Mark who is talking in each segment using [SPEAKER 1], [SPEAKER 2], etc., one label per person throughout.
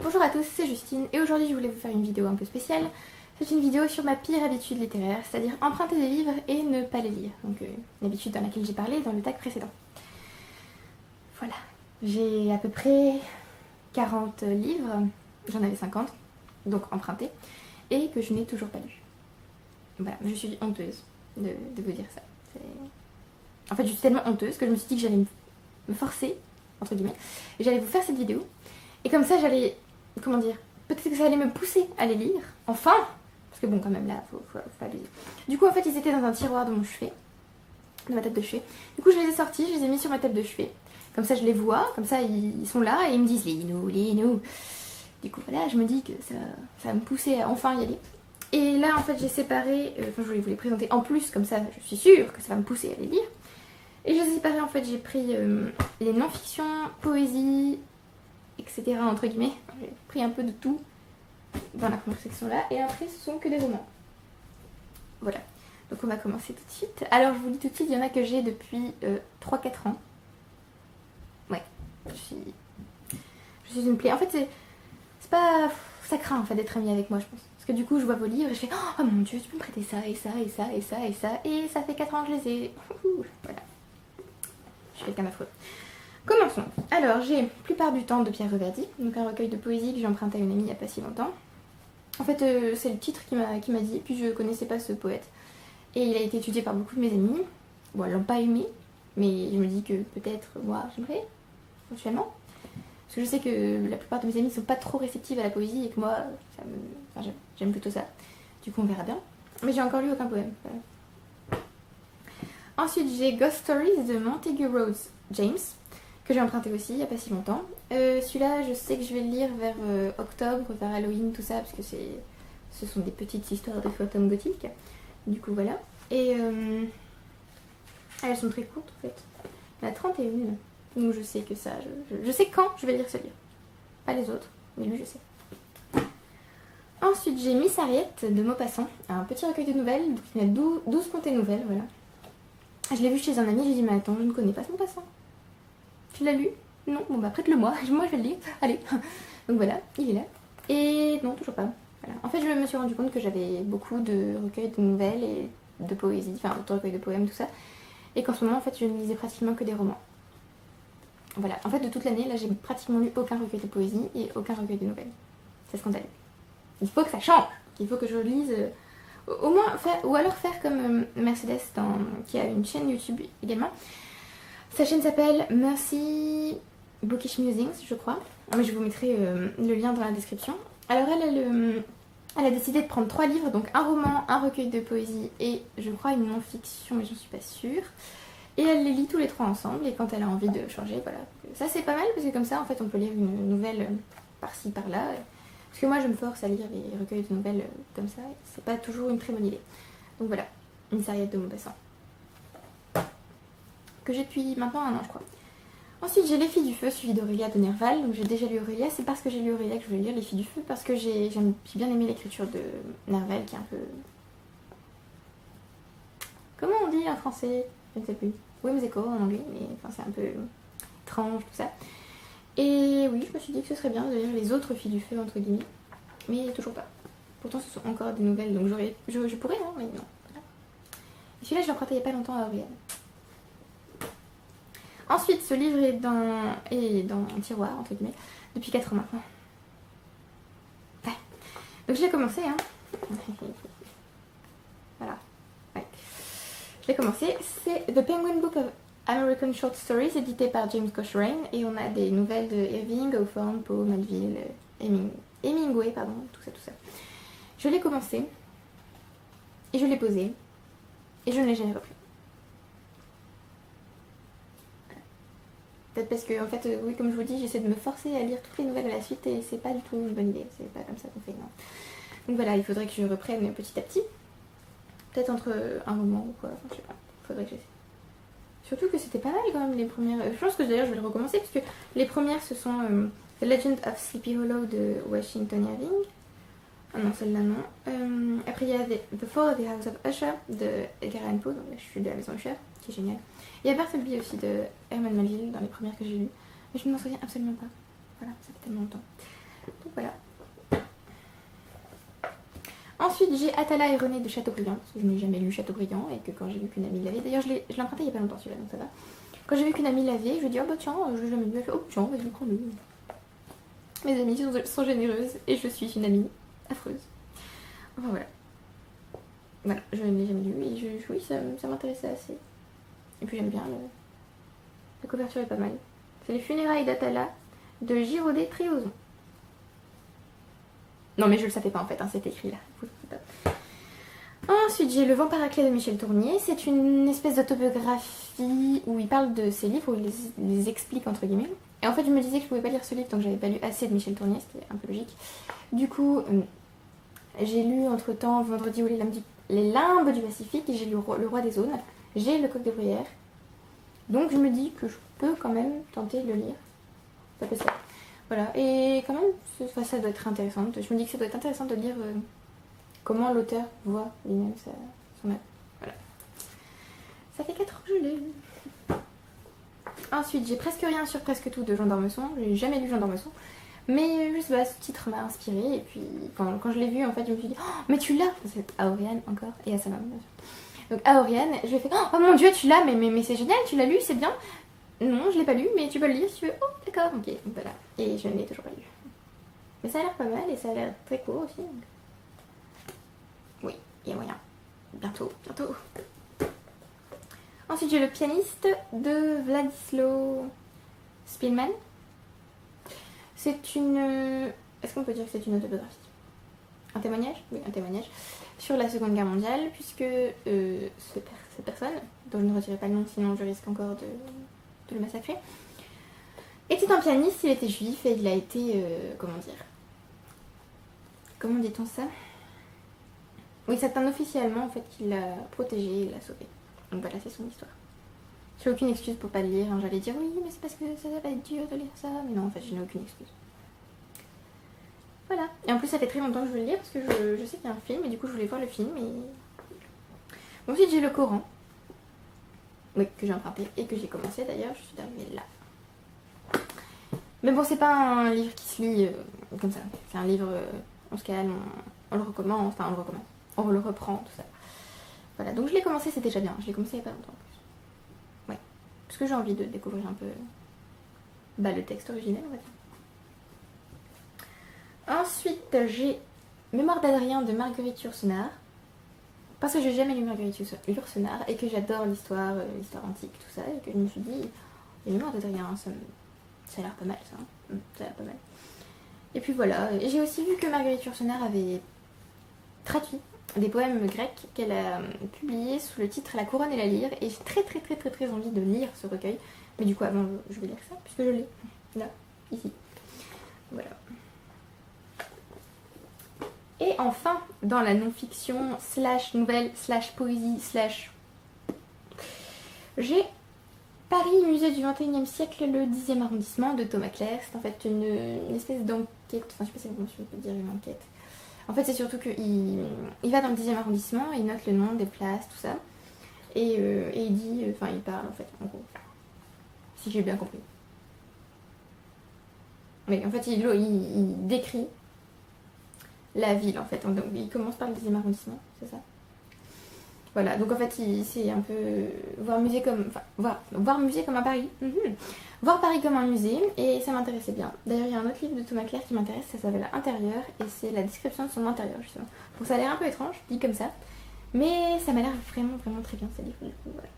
[SPEAKER 1] Bonjour à tous, c'est Justine et aujourd'hui je voulais vous faire une vidéo un peu spéciale. C'est une vidéo sur ma pire habitude littéraire, c'est-à-dire emprunter des livres et ne pas les lire. Donc une habitude dans laquelle j'ai parlé dans le tag précédent. Voilà, j'ai à peu près 40 livres, j'en avais 50, donc empruntés, et que je n'ai toujours pas lu. Voilà, je suis honteuse de vous dire ça. En fait je suis tellement honteuse que je me suis dit que j'allais me forcer, entre guillemets, et j'allais vous faire cette vidéo. Et comme ça j'allais, comment dire, peut-être que ça allait me pousser à les lire, enfin. Parce que bon quand même là, faut pas les lire. Du coup en fait ils étaient dans un tiroir de mon chevet, de ma table de chevet. Du coup je les ai sortis, je les ai mis sur ma table de chevet. Comme ça je les vois, comme ça ils sont là et ils me disent lis-nous. Du coup voilà, je me dis que ça va me pousser à enfin y aller. Et là en fait j'ai séparé, enfin je voulais vous les présenter en plus, comme ça je suis sûre que ça va me pousser à les lire. Et je les ai séparés en fait, j'ai pris les non-fiction, poésie, etc. entre guillemets. J'ai pris un peu de tout dans la première section là. Et après ce sont que des romans. Voilà. Donc on va commencer tout de suite. Alors je vous dis tout de suite, il y en a que j'ai depuis 3-4 ans. Ouais. Je suis une plaie. En fait c'est pas... Ça craint en fait d'être amie avec moi je pense. Parce que du coup je vois vos livres et je fais oh mon dieu tu peux me prêter ça et ça et ça et ça et ça. Et ça fait 4 ans que je les ai. Voilà. Je suis quelqu'un d'affreux. Commençons. Alors j'ai plupart du temps de Pierre Reverdy, donc un recueil de poésie que j'ai emprunté à une amie il n'y a pas si longtemps. En fait c'est le titre qui m'a dit, puis je connaissais pas ce poète. Et il a été étudié par beaucoup de mes amis. Bon, elles l'ont pas aimé, mais je me dis que peut-être moi j'aimerais, éventuellement. Parce que je sais que la plupart de mes amis ne sont pas trop réceptives à la poésie et que moi j'aime plutôt ça. Du coup on verra bien. Mais j'ai encore lu aucun poème. Voilà. Ensuite j'ai Ghost Stories de Montague Rhodes James, que j'ai emprunté aussi il n'y a pas si longtemps. Celui-là je sais que je vais le lire vers octobre, vers Halloween, tout ça, parce que ce sont des petites histoires de fantômes gothiques. Du coup voilà. Et elles sont très courtes en fait. Il y en a 31. Donc je sais que ça, je sais quand je vais lire ce livre. Pas les autres, mais lui je sais. Ensuite j'ai Miss Harriet de Maupassant, un petit recueil de nouvelles, donc il y a 12 contes et nouvelles, voilà. Je l'ai vu chez un ami, j'ai dit mais attends, je ne connais pas ce Maupassant. Tu l'as lu? Non, bon bah prête-le-moi, moi je vais le lire, allez. Donc voilà, il est là. Et non, toujours pas. Voilà. En fait je me suis rendu compte que j'avais beaucoup de recueils de nouvelles et de poésie, enfin de recueils de poèmes, tout ça. Et qu'en ce moment en fait je ne lisais pratiquement que des romans. Voilà, en fait de toute l'année là j'ai pratiquement lu aucun recueil de poésie et aucun recueil de nouvelles. C'est scandaleux. Il faut que ça change, il faut que je lise... au moins faire, ou alors faire comme Mercedes qui a une chaîne YouTube également. Sa chaîne s'appelle Mercy Bookish Musings, je crois. Mais je vous mettrai le lien dans la description. Alors elle a décidé de prendre 3 livres, donc un roman, un recueil de poésie et je crois une non-fiction, mais j'en suis pas sûre. Et elle les lit tous les 3 ensemble et quand elle a envie de changer, voilà. Ça c'est pas mal parce que comme ça en fait on peut lire une nouvelle par-ci par-là. Parce que moi je me force à lire les recueils de nouvelles comme ça, c'est pas toujours une très bonne idée. Donc voilà, une serviette de Maupassant. Que j'ai depuis maintenant 1 an je crois. Ensuite j'ai Les Filles du Feu suivi d'Aurélia de Nerval. Donc j'ai déjà lu Aurélia, c'est parce que j'ai lu Aurélia que je voulais lire Les Filles du Feu. Parce que j'ai bien aimé l'écriture de Nerval qui est un peu... Comment on dit en français? Je ne sais plus. Whimsical en anglais, mais enfin, c'est un peu étrange tout ça. Et oui, je me suis dit que ce serait bien de lire les autres Filles du Feu entre guillemets. Mais toujours pas. Pourtant ce sont encore des nouvelles donc je pourrais hein, mais non. Voilà. Et celui-là je l'ai emprunté il n'y a pas longtemps à Aurélia. Ensuite, ce livre est dans un tiroir, entre guillemets, depuis 4 ans maintenant. Ouais. Donc je l'ai commencé, hein. Voilà. Ouais. Je l'ai commencé. C'est The Penguin Book of American Short Stories, édité par James Cochrane. Et on a des nouvelles de Irving, Hawthorne, Poe, Melville, Hemingway, pardon, tout ça. Je l'ai commencé. Et je l'ai posé. Et je ne l'ai jamais repris. Peut-être parce que, en fait, oui, comme je vous dis, j'essaie de me forcer à lire toutes les nouvelles à la suite et c'est pas du tout une bonne idée. C'est pas comme ça qu'on fait, non. Donc voilà, il faudrait que je reprenne petit à petit. Peut-être entre un roman ou quoi, enfin, je sais pas. Faudrait que j'essaie. Surtout que c'était pas mal quand même les premières. Je pense que d'ailleurs je vais le recommencer parce que les premières ce sont The Legend of Sleepy Hollow de Washington Irving. Ah non, celle-là non. Après il y a The Fall of the House of Usher de Edgar Allan Poe, donc là, je suis de la maison Usher, qui est génial. Il y a Bartleby aussi de Herman Melville dans les premières que j'ai lues, mais je ne m'en souviens absolument pas. Voilà, ça fait tellement longtemps. Donc voilà. Ensuite, j'ai Atala et René de Chateaubriand, parce que je n'ai jamais lu Chateaubriand et que quand j'ai vu qu'une amie l'avait, d'ailleurs je l'ai emprunté il n'y a pas longtemps celui-là, donc ça va. Quand j'ai vu qu'une amie l'avait, je lui ai dit oh bah tiens, je l'ai jamais lu, elle fait oh tiens, vas-y, prends-le. Mes amies sont généreuses et je suis une amie affreuse. Enfin voilà. Voilà, je ne l'ai jamais lu et oui, ça m'intéressait assez. Et puis j'aime bien, la couverture est pas mal. C'est les funérailles d'Atala de Giraudet-Tréozon. Non mais je le savais pas en fait, hein, c'est écrit là. Ensuite j'ai Le vent paraclet de Michel Tournier. C'est une espèce d'autobiographie où il parle de ses livres, où il les explique entre guillemets. Et en fait je me disais que je pouvais pas lire ce livre donc j'avais pas lu assez de Michel Tournier, c'était un peu logique. Du coup j'ai lu entre temps Vendredi ou les limbes du Pacifique et j'ai lu Le roi des zones. J'ai Le coq de bruyère. Donc je me dis que je peux quand même tenter de le lire. Ça peut se faire. Voilà, et quand même, ça doit être intéressant. Je me dis que ça doit être intéressant de lire comment l'auteur voit lui-même son œuvre. Voilà. Ça fait 4 ans que je l'ai lu. Ensuite, j'ai Presque rien sur presque tout de Jean d'Ormesson. J'ai jamais lu Jean d'Ormesson. Mais je sais pas, ce titre m'a inspiré. Et puis, quand je l'ai vu, en fait, je me suis dit oh, mais tu l'as. C'est à Oriane encore, et à sa maman, bien sûr. Donc, à Oriane, je lui ai fait oh mon dieu, tu l'as, mais c'est génial, tu l'as lu, c'est bien. Non, je l'ai pas lu, mais tu peux le lire si tu veux. Oh, d'accord, ok, donc voilà. Et je ne l'ai toujours pas lu. Mais ça a l'air pas mal et ça a l'air très court aussi. Donc... oui, il y a moyen. Bientôt, bientôt. Ensuite, j'ai Le pianiste de Władysław Szpilman. C'est une... est-ce qu'on peut dire que c'est une autobiographie? Un témoignage? Oui, un témoignage. Sur la Seconde Guerre mondiale, puisque cette personne, dont je ne retirerai pas le nom, sinon je risque encore de le massacrer, était un pianiste, il était juif et il a été, comment dit-on ça? Oui, c'est un officier allemand en fait qui l'a protégé et l'a sauvé. Donc voilà, c'est son histoire. J'ai aucune excuse pour pas le lire, hein. J'allais dire oui, mais c'est parce que ça va être dur de lire ça, mais non, en fait, je n'ai aucune excuse. Voilà. Et en plus, ça fait très longtemps que je veux le lire parce que je sais qu'il y a un film et du coup, je voulais voir le film. Et... ensuite, j'ai Le Coran. Oui, que j'ai emprunté et que j'ai commencé d'ailleurs, je suis arrivée là. Mais bon, c'est pas un livre qui se lit comme ça. C'est un livre, on se calme, on le recommence, enfin on le recommence, on le reprend, tout ça. Voilà, donc je l'ai commencé, c'est déjà bien. Je l'ai commencé il y a pas longtemps en plus. Ouais, parce que j'ai envie de découvrir un peu le texte originel, on va dire. Ensuite, j'ai Mémoire d'Adrien de Marguerite Yourcenar. Parce que j'ai jamais lu Marguerite Yourcenar et que j'adore l'histoire antique, tout ça, et que je me suis dit, les Mémoires d'Adrien, ça a l'air pas mal ça. Ça a l'air pas mal. Et puis voilà, j'ai aussi vu que Marguerite Yourcenar avait traduit des poèmes grecs qu'elle a publiés sous le titre La couronne et la lyre, et j'ai très envie de lire ce recueil. Mais du coup, avant, je vais lire ça, puisque je l'ai. Là, ici. Voilà. Et enfin, dans la non-fiction, / nouvelle, / poésie, / j'ai Paris, musée du XXIe siècle, le 10e arrondissement de Thomas Clair. C'est en fait une espèce d'enquête, enfin je sais pas si on peut dire une enquête. En fait c'est surtout qu'il va dans le 10e arrondissement, il note le nom des places, tout ça. Et il dit, enfin il parle en fait, en gros. Si j'ai bien compris. Mais en fait il décrit la ville en fait. Donc, il commence par le 10e arrondissement, c'est ça. Voilà, donc en fait c'est un peu voir musée comme un Paris. Voir Paris comme un musée, et ça m'intéressait bien. D'ailleurs il y a un autre livre de Thomas Clair qui m'intéresse, ça s'appelle Intérieur, et c'est la description de son intérieur justement. Donc ça a l'air un peu étrange, dit comme ça, mais ça m'a l'air vraiment très bien ce livre, du coup voilà.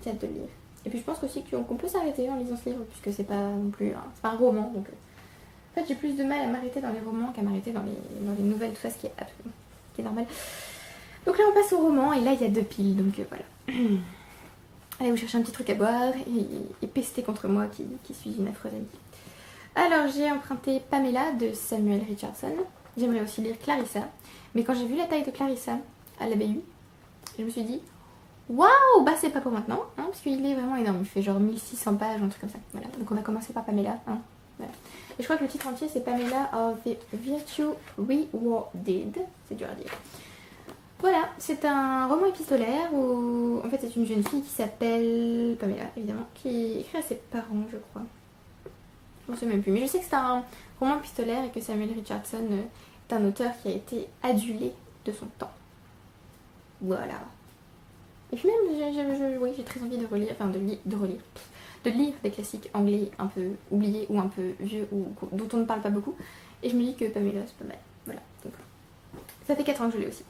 [SPEAKER 1] J'ai hâte de le lire. Et puis je pense aussi qu'on peut s'arrêter en lisant ce livre, puisque c'est pas non plus c'est pas un roman, donc en fait j'ai plus de mal à m'arrêter dans les romans qu'à m'arrêter dans les nouvelles, tout ça, ce qui est normal. Donc là on passe au roman, et là il y a 2 piles, donc voilà. Allez vous chercher un petit truc à boire et pester contre moi qui suis une affreuse amie. Alors j'ai emprunté Pamela de Samuel Richardson. J'aimerais aussi lire Clarissa, mais quand j'ai vu la taille de Clarissa à la BU, je me suis dit waouh, bah c'est pas pour maintenant, hein, parce qu'il est vraiment énorme, il fait genre 1600 pages, un truc comme ça. Voilà, donc on va commencer par Pamela, hein. Voilà. Et je crois que le titre entier c'est Pamela of the Virtue Rewarded, c'est dur à dire. Voilà, c'est un roman épistolaire où en fait c'est une jeune fille qui s'appelle Pamela, évidemment, qui écrit à ses parents, je crois. Je ne sais même plus, mais je sais que c'est un roman épistolaire et que Samuel Richardson est un auteur qui a été adulé de son temps. Voilà. Et puis même, oui, j'ai très envie de relire, enfin de lire des classiques anglais un peu oubliés ou un peu vieux ou dont on ne parle pas beaucoup. Et je me dis que Pamela, c'est pas mal. Voilà. Donc, ça fait 4 ans que je l'ai aussi.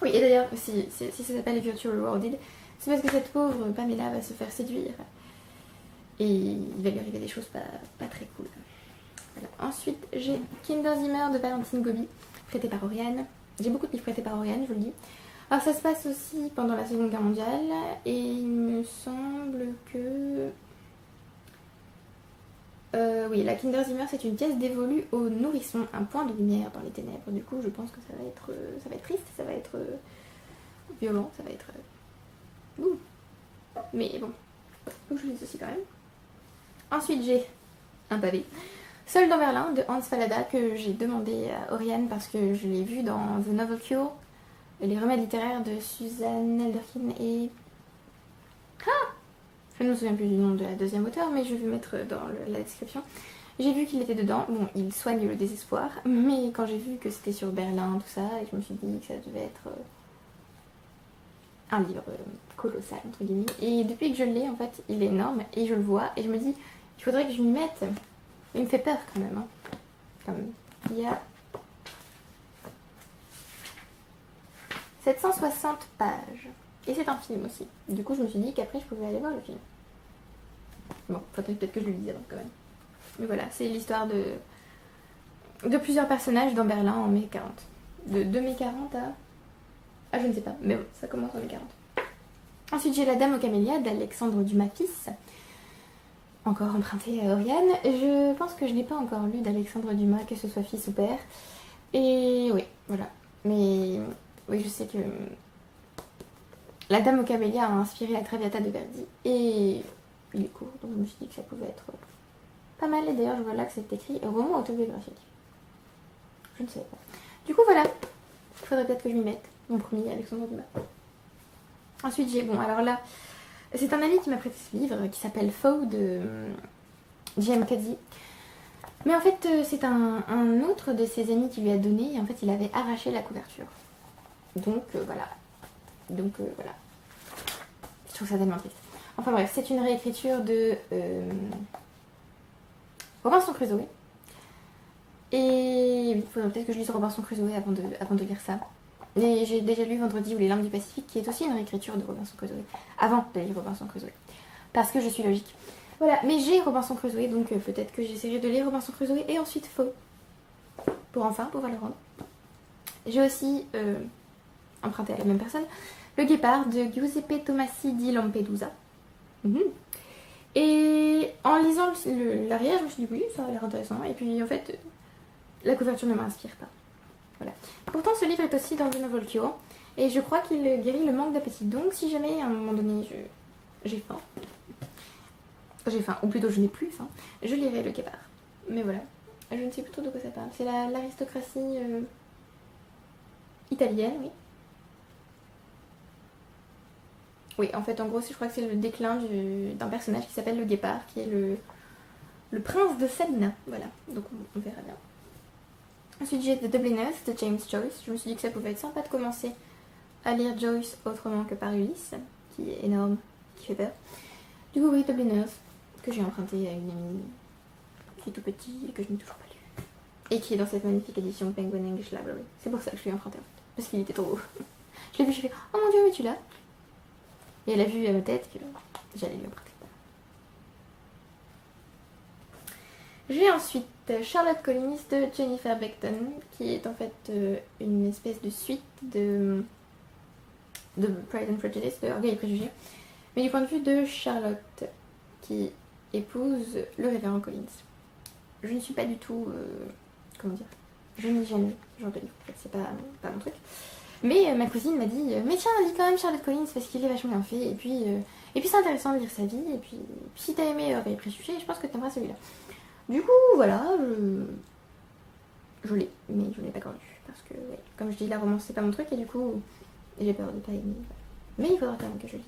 [SPEAKER 1] Oui, et d'ailleurs, si ça s'appelle Virtual Rewarded, c'est parce que cette pauvre Pamela va se faire séduire. Et il va lui arriver des choses pas très cool. Voilà. Ensuite, j'ai Kinderzimmer de Valentine Gobi, prêté par Oriane. J'ai beaucoup de livres prêtés par Oriane, je vous le dis. Alors ça se passe aussi pendant la Seconde Guerre mondiale, et il me semble que... oui, la Kinderzimmer, c'est une pièce dévolue aux nourrissons, un point de lumière dans les ténèbres. Du coup, je pense que ça va être triste, ça va être violent, ça va être... ouh. Mais bon, faut que je lise aussi quand même. Ensuite, j'ai un pavé. Seul dans Berlin de Hans Fallada, que j'ai demandé à Oriane parce que je l'ai vu dans The Novel Cure, les remèdes littéraires de Suzanne Elderkin et... Ah, je ne me souviens plus du nom de la deuxième auteure, mais je vais mettre dans la description. J'ai vu qu'il était dedans. Bon, il soigne le désespoir, mais quand j'ai vu que c'était sur Berlin, tout ça, et je me suis dit que ça devait être un livre colossal, entre guillemets. Et depuis que je l'ai, en fait, il est énorme, et je le vois, et je me dis, il faudrait que je m'y mette. Il me fait peur quand même. Hein. Comme il y a 760 pages. Et c'est un film aussi. Du coup, je me suis dit qu'après, je pouvais aller voir le film. Bon, faudrait peut-être que je le lise avant quand même. Mais voilà, c'est l'histoire de plusieurs personnages dans Berlin en mai 40. De mai 40 à... Ah, je ne sais pas, mais bon, ça commence en mai 40. Ensuite, j'ai La Dame aux Camélias d'Alexandre Dumas fils. Encore emprunté à Oriane. Je pense que je n'ai pas encore lu d'Alexandre Dumas, que ce soit fils ou père. Et oui, voilà. Mais oui, je sais que La Dame aux Camélias a inspiré la Traviata de Verdi. Et il est court, donc je me suis dit que ça pouvait être pas mal. Et d'ailleurs, je vois là que c'est écrit roman autobiographique. Je ne savais pas. Du coup, voilà. Il faudrait peut-être que je m'y mette. Mon premier Alexandre Dumas. Ensuite, j'ai... Bon, alors là... C'est un ami qui m'a prêté ce livre qui s'appelle Faux de J.M. Kazi. Mais en fait, c'est un autre de ses amis qui lui a donné. Et en fait, il avait arraché la couverture. Donc, voilà. Voilà. Je trouve ça tellement triste. Enfin bref, c'est une réécriture de Robinson Crusoe. Et oui, il faudrait peut-être que je lise Robinson Crusoe avant de lire ça. Et j'ai déjà lu Vendredi ou Les Larmes du Pacifique, qui est aussi une réécriture de Robinson Crusoe. Avant de lire Robinson Crusoe. Parce que je suis logique. Voilà, mais j'ai Robinson Crusoe, donc peut-être que j'essaierai de lire Robinson Crusoe et ensuite Faux. Pour enfin pouvoir le rendre. J'ai aussi emprunté à la même personne Le Guépard de Giuseppe Tomasi di Lampedusa. Et en lisant l'arrière, je me suis dit oui, ça a l'air intéressant. Et puis en fait, la couverture ne m'inspire pas. Voilà. Pourtant, ce livre est aussi dans The Novel Cure. Et je crois qu'il guérit le manque d'appétit. Donc si jamais à un moment donné j'ai faim, ou plutôt je n'ai plus faim, je lirai Le Guépard. Mais voilà, je ne sais plus trop de quoi ça parle. C'est l'aristocratie italienne, oui. Oui, en fait, en gros, je crois que c'est le déclin d'un personnage qui s'appelle Le Guépard, qui est le prince de Salina. Voilà, donc on verra bien. Ensuite, j'ai The Dubliners de James Joyce. Je me suis dit que ça pouvait être sympa de commencer à lire Joyce autrement que par Ulysse, qui est énorme, qui fait peur. Du coup, oui, Dubliners, que j'ai emprunté à une amie qui est tout petit et que je n'ai toujours pas lu. Et qui est dans cette magnifique édition Penguin English Library. C'est pour ça que je lui ai emprunté en fait, parce qu'il était trop beau. Je l'ai vu, je fais oh mon dieu, mais tu l'as. Et elle a vu à ma tête que j'allais lui emprunter. J'ai ensuite Charlotte Collins de Jennifer Beckton, qui est en fait une espèce de suite de Pride and Prejudice, de Orgueil et Préjugés, mais du point de vue de Charlotte, qui épouse le révérend Collins. Je ne suis pas du tout, comment dire, je n'ai jamais lu ce genre de livre, en fait, c'est pas mon truc. Mais ma cousine m'a dit, mais tiens, lis quand même Charlotte Collins parce qu'il est vachement bien fait, et puis c'est intéressant de lire sa vie, et puis si t'as aimé Orgueil et Préjugés, je pense que t'aimeras celui-là. Du coup, voilà, je l'ai, mais je ne l'ai pas encore lu. Parce que, ouais, comme je dis, la romance, c'est pas mon truc, et du coup, j'ai peur de pas aimer. Mais il faudra quand même que je lise.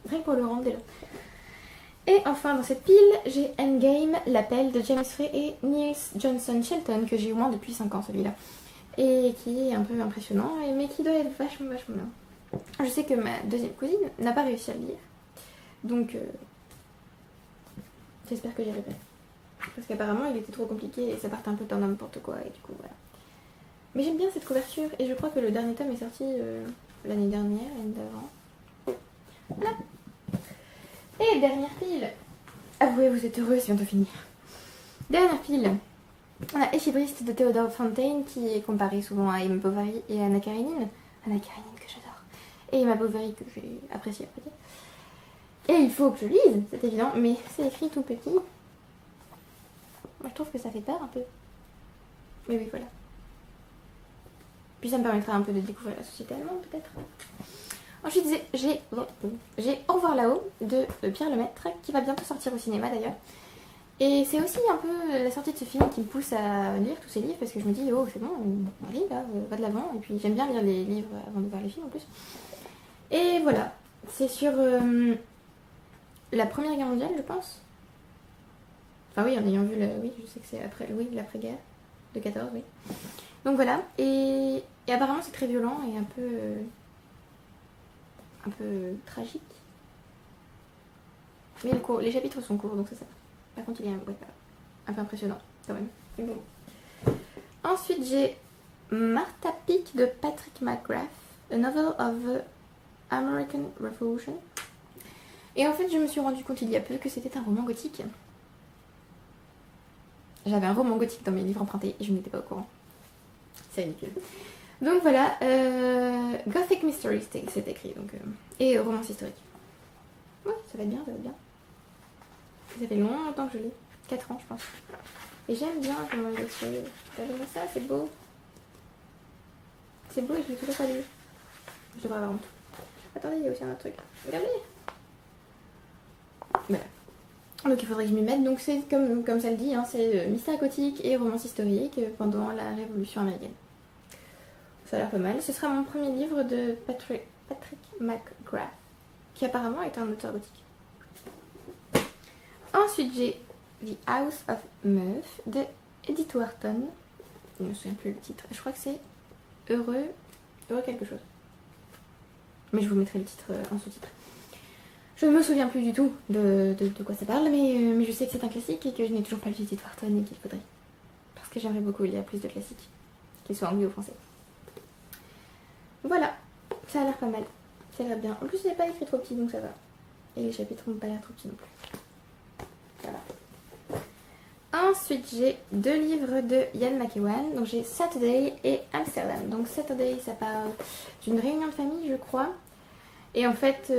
[SPEAKER 1] Rien que pour le rendre, déjà. Et enfin dans cette pile, j'ai Endgame, l'appel de James Frey et Niels Johnson Shelton, que j'ai au moins depuis 5 ans celui-là. Et qui est un peu impressionnant, mais qui doit être vachement bien. Je sais que ma deuxième cousine n'a pas réussi à le lire. Donc j'espère que j'y arriverai. Parce qu'apparemment il était trop compliqué et ça partait un peu dans n'importe quoi et du coup voilà. Mais j'aime bien cette couverture et je crois que le dernier tome est sorti l'année dernière, l'année d'avant. Voilà. Et dernière pile. Avouez, vous êtes heureux, c'est bientôt fini. Dernière pile. On a Échibriste de Théodore Fontaine qui est comparé souvent à Emma Bovary et Anna Karenine. Anna Karenine que j'adore. Et Emma Bovary que j'ai apprécié. Et il faut que je lise, c'est évident, mais c'est écrit tout petit. Moi je trouve que ça fait peur un peu. Mais oui, voilà. Puis ça me permettra un peu de découvrir la société allemande peut-être. Ensuite j'ai Au revoir là-haut de Pierre Lemaître qui va bientôt sortir au cinéma d'ailleurs. Et c'est aussi un peu la sortie de ce film qui me pousse à lire tous ces livres parce que je me dis oh c'est bon, allez là, va de l'avant. Et puis j'aime bien lire les livres avant de voir les films en plus. Et voilà, c'est sur la Première Guerre mondiale je pense. Enfin oui, en ayant vu, oui je sais que c'est après, oui, l'après-guerre de 14, oui. Donc voilà, et apparemment c'est très violent et un peu tragique. Mais les chapitres sont courts donc ça va. Par contre il est un peu impressionnant quand même. Mais bon. Ensuite j'ai Martha Peake de Patrick McGrath, A Novel of the American Revolution. Et en fait je me suis rendu compte il y a peu que c'était un roman gothique. J'avais un roman gothique dans mes livres empruntés et je n'étais pas au courant. C'est ridicule. Donc voilà, Gothic Mysteries c'est écrit, donc, et romance historique. Ouais, ça va être bien, ça va être bien. Ça fait longtemps que je lis, 4 ans je pense. Et j'aime bien comment il est fait. Regardez ça, c'est beau. C'est beau et je l'ai toujours pas lu. Je devrais avoir honte. Attendez, il y a aussi un autre truc. Regardez. Voilà. Donc il faudrait que je m'y mette. Donc c'est comme ça le dit, hein, c'est mystère gothique et romance historique pendant la Révolution américaine. Ça a l'air pas mal. Ce sera mon premier livre de Patrick McGrath, qui apparemment est un auteur gothique. Ensuite j'ai The House of Mirth de Edith Wharton. Je ne me souviens plus le titre. Je crois que c'est Heureux quelque chose. Mais je vous mettrai le titre en sous-titre. Je ne me souviens plus du tout de quoi ça parle, mais je sais que c'est un classique et que je n'ai toujours pas lu Edith Wharton et qu'il faudrait. Parce que j'aimerais beaucoup lire plus de classiques, qu'ils soient anglais ou français. Voilà, ça a l'air pas mal. Ça a l'air bien. En plus, il n'est pas écrit trop petit, donc ça va. Et les chapitres n'ont pas l'air trop petits non plus. Voilà. Ensuite, j'ai 2 livres de Ian McEwan. Donc j'ai Saturday et Amsterdam. Donc Saturday, ça parle d'une réunion de famille, je crois. Et en fait,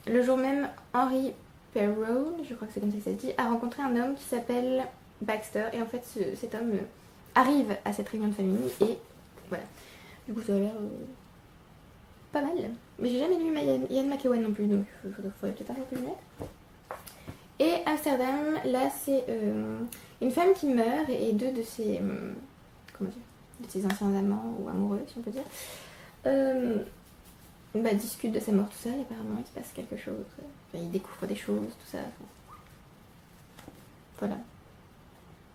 [SPEAKER 1] le jour même, Henry Perrault, je crois que c'est comme ça que ça se dit, a rencontré un homme qui s'appelle Baxter. Et en fait, cet homme arrive à cette réunion de famille et voilà. Du coup, ça a l'air pas mal. Mais j'ai jamais lu Ian McEwan non plus, donc il faudrait peut-être un jour que je mette. Et Amsterdam, là, c'est une femme qui meurt et 2 de ses, comment dire, de ses anciens amants ou amoureux, si on peut dire, discute de sa mort, tout ça, et apparemment il se passe quelque chose. Enfin, il découvre des choses, tout ça. Enfin, voilà.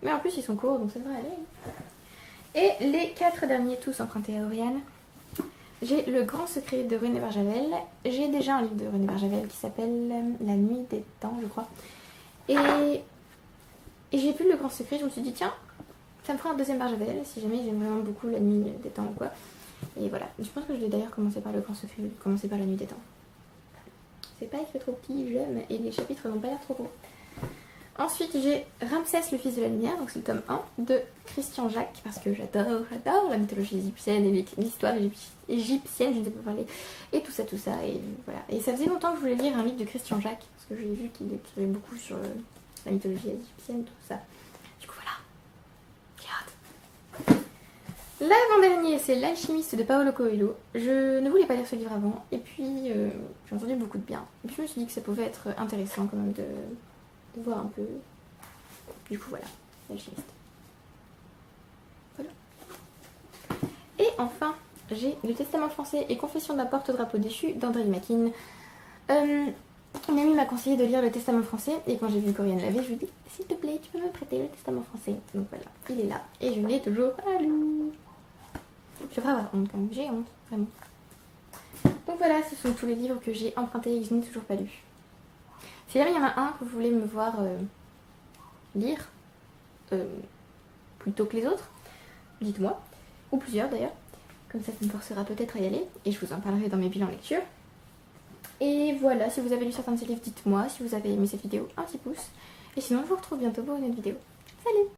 [SPEAKER 1] Mais en plus ils sont courts, donc ça devrait aller. Et les 4 derniers, tous empruntés à Oriane. J'ai Le Grand Secret de René Barjavel. J'ai déjà un livre de René Barjavel qui s'appelle La Nuit des Temps, je crois. Et j'ai vu Le Grand Secret, je me suis dit tiens, ça me fera un deuxième Barjavel si jamais j'aime vraiment beaucoup La Nuit des Temps ou quoi. Et voilà, je pense que je vais d'ailleurs commencer par Le Grand Secret, commencer par La Nuit des Temps. C'est pas écrit trop petit, j'aime, et les chapitres n'ont pas l'air trop gros. Ensuite j'ai Ramsès le fils de la lumière, donc c'est le tome 1 de Christian Jacques, parce que j'adore la mythologie égyptienne et l'histoire égyptienne, je ne sais pas parler, et tout ça, et voilà. Et ça faisait longtemps que je voulais lire un livre de Christian Jacques, parce que j'ai vu qu'il écrivait beaucoup sur la mythologie égyptienne, tout ça. Du coup voilà, j'ai hâte. L'avant-dernier, c'est L'Alchimiste de Paolo Coelho. Je ne voulais pas lire ce livre avant, et puis j'ai entendu beaucoup de bien. Et puis je me suis dit que ça pouvait être intéressant quand même de voir un peu. Du coup voilà, L'Alchimiste. Voilà. Et enfin, j'ai Le Testament français et Confession d'un porte-drapeau déchu d'André Makin. Une amie m'a conseillé de lire le Testament français et quand j'ai vu qu'Oriane l'avait, je lui ai dit s'il te plaît, tu peux me prêter le Testament français. Donc voilà, il est là et je ne l'ai toujours pas lu. Je devrais avoir honte quand même, j'ai honte, vraiment. Donc voilà, ce sont tous les livres que j'ai empruntés et que je n'ai toujours pas lus. Si jamais il y en a un que vous voulez me voir lire plutôt que les autres, dites-moi, ou plusieurs d'ailleurs, comme ça me forcera peut-être à y aller et je vous en parlerai dans mes bilans lecture. Et voilà, si vous avez lu certains de ces livres, dites-moi. Si vous avez aimé cette vidéo, un petit pouce. Et sinon, je vous retrouve bientôt pour une autre vidéo. Salut!